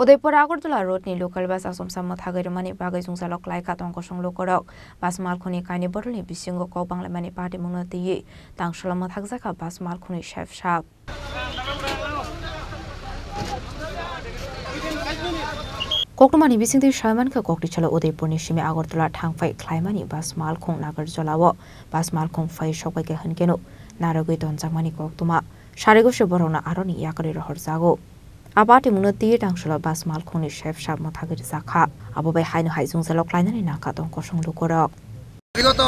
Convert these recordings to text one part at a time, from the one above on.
Udaipur Agartala Road ni local bus asomsam thagirimani bagai jungsalok laika tongkosong lokorok bus malkhuni kaini bodolni bisingo kobang lemani party munati tangsolama thakjaka bus malkhuni chef shap Koktomani bisingti Shaimanka Koktichala Udaipur ni Shimi Agartala thangfai klaimani bus malkhung nagarjolawo bus malkhung fai shokbaike hankeno naragoi donjangmani koktuma sharegoshe borona aroni yakari rohorjago Abati munati tangsola bus malkhungni chef shap mathagir zakha abobai hainu haijung jalok lainani naka tong kosong lukorok বিগত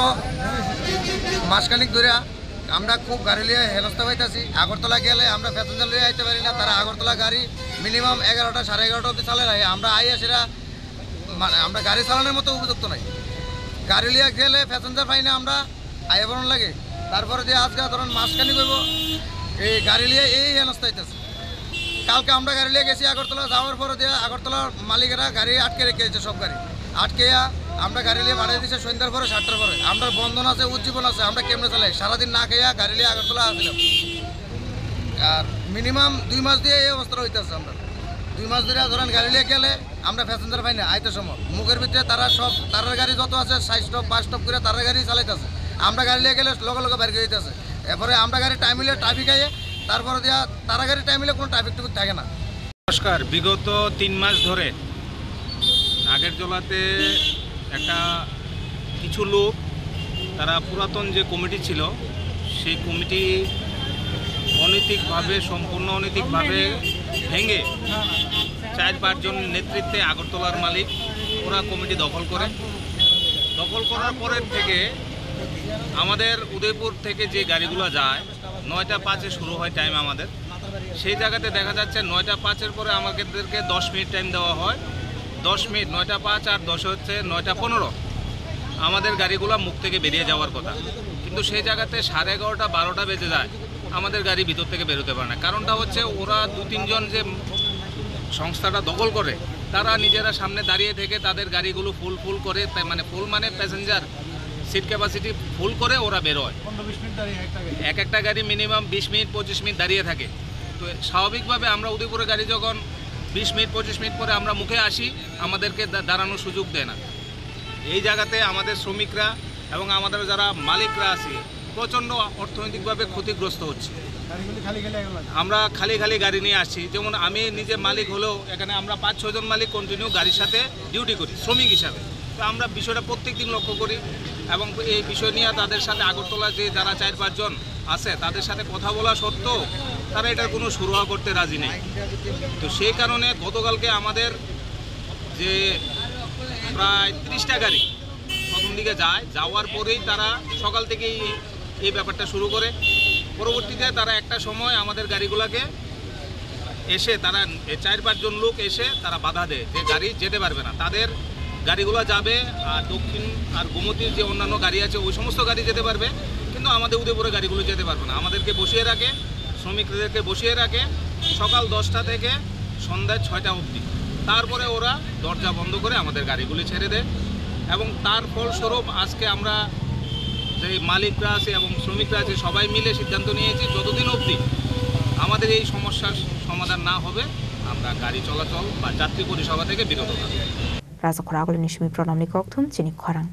মাসখানিক ধরে আমরা খুব গাড়ি লিয়ে হেনস্থা হইতাছি আগরতলা গেলে আমরা passenger লিয়ে আইতে পারি না তারা আগরতলা গাড়ি মিনিমাম 11টা 11:30 অবধি চালায় রাখে আমরা আইয়া সেটা আমরা গাড়ি চালানোর মতো উপযুক্ত নাই গাড়ি লিয়ে গেলে প্যাসেঞ্জার পাই না আমরা আইয়া বরণ লাগে তারপরে যে আজকে ধরুন মাসখানিক হইব এই গাড়ি লিয়ে এই হেনস্থা হইতাছে কালকে আমরা গাড়ি লিয়ে গেছি আগরতলা যাওয়ার পরে দিয়ে আগরতলার মালিকেরা গাড়ি আটকে রেখেছে সব গাড়ি আটকে আমরা গাড়ি লিয়ে বাড়িয়ে দিয়েছি সন্ধ্যার পরে 7টার পরে আমরা বন্ধন আছে উজ্জীবন আছে আমরা কেমনে চালাই সারাদিন না খেয়ে গাড়ি লিয়ে আগরতলা আসছিলাম আর মিনিমাম 2 মাস দিয়ে এই অবস্থা হইতেছে আমরা 2 মাস ধরে ধরেন গাড়ি লিয়ে গেলে আমরা প্যাসেঞ্জার পাই না আইতে সময় মুখের ভিতরে তারা সব তারার গাড়ি যত আছে 6 স্টপ 5 স্টপ করে তারার গাড়ি চালাইতেছে আমরা গাড়ি লিয়ে গেলে লগে লগে বের করে দিতেছে এরপরে আমরা গাড়ি টাইম মিলে ট্রাফিক আইয়ে তারপরে দিয়া তারা গাড়ি টাইম মিলে কোনো ট্রাফিক টুকুক থাকে না নমস্কার বিগত 3 মাস ধরে আগরতলাতে একটা কিছু লোক তারা পুরাতন যে কমিটি ছিল সেই কমিটি অনৈতিকভাবে সম্পূর্ণ অনৈতিকভাবে ভেঙে 4-5 জন নেতৃত্বে আগরতলার মালিক ওরা কমিটি দখল করার পরের থেকে আমাদের উদয়পুর থেকে যে গাড়িগুলো যায় 9টা 5-এ শুরু হয় টাইম আমাদের সেই জায়গাতে দেখা যাচ্ছে 9টা 5-এর পরে আমাদেরকে 10 মিনিট টাইম দেওয়া হয় 10 মিনিট 9টা 5 আর 10 হচ্ছে 9টা 15 আমাদের গাড়িগুলো মুখ থেকে বেরিয়ে যাওয়ার কথা কিন্তু সেই জায়গাতে 11:30 12টা বেজে যায় আমাদের গাড়ি ভিতর থেকে বেরোতে পারে না কারণটা হচ্ছে ওরা 2-3 জন যে সংস্থাটা দখল করে তারা নিজেরা সামনে দাঁড়িয়ে থেকে তাদের গাড়িগুলো ফুল করে মানে ফুল মানে প্যাসেঞ্জার সিট ক্যাপাসিটি ফুল করে ওরা বেরোয় 15-20 মিনিট দাঁড়িয়ে একটা গাড়ি মিনিমাম 20 মিনিট 25 মিনিট দাঁড়িয়ে থাকে তো স্বাভাবিকভাবে আমরা উদয়পুরে গাড়ি যখন 20 মিনিট 25 মিনিট পরে আমরা মুখে আসি আমাদেরকে দাঁড়ানোর সুযোগ দেয় না এই জায়গাতে আমাদের শ্রমিকরা এবং আমাদের যারা মালিকরা আছে প্রচণ্ড অর্থনৈতিকভাবে ক্ষতিগ্রস্ত হচ্ছে আমরা খালি গাড়ি নিয়ে আসছি যেমন আমি নিজে মালিক হলেও এখানে আমরা 5-6 জন মালিক কন্টিনিউ গাড়ির সাথে ডিউটি করি শ্রমিক হিসাবে তো আমরা বিষয়টা প্রত্যেক দিন লক্ষ্য করি এবং এই বিষয় নিয়ে তাদের সাথে আগরতলা যে যারা 4-5 জন আছে তাদের সাথে কথা বলা সত্ত্বেও তারা এটার কোনো সুরাহা করতে রাজি নেই তো সেই কারণে গতকালকে আমাদের যে প্রায় 30টা গাড়ি প্রথম দিকে যাওয়ার পরেই তারা সকাল থেকেই এই ব্যাপারটা শুরু করে পরবর্তীতে তারা একটা সময় আমাদের গাড়িগুলোকে এসে তারা 4-5 জন লোক এসে তারা বাধা দেয় যে গাড়ি যেতে পারবে না তাদের গাড়িগুলো যাবে আর দক্ষিণ আর গোমতীর যে অন্যান্য গাড়ি আছে ওই সমস্ত গাড়ি যেতে পারবে কিন্তু আমাদের উদয়পুরের গাড়িগুলো যেতে পারবে না আমাদেরকে বসিয়ে রাখে শ্রমিকদেরকে বসিয়ে রাখে সকাল 10টা থেকে সন্ধ্যা 6টা অবধি তারপরে ওরা দরজা বন্ধ করে আমাদের গাড়িগুলি ছেড়ে দেয় এবং তার ফলস্বরূপ আজকে আমরা যে মালিকরা আছে এবং শ্রমিকরা আছে সবাই মিলে সিদ্ধান্ত নিয়েছি যতদিন অবধি আমাদের এই সমস্যার সমাধান না হবে আমরা গাড়ি চলাচল বা যাত্রী পরিষেবা থেকে বিরত থাকব Raza Koragul Nishmi Pronamni Koktum, Chini Korang.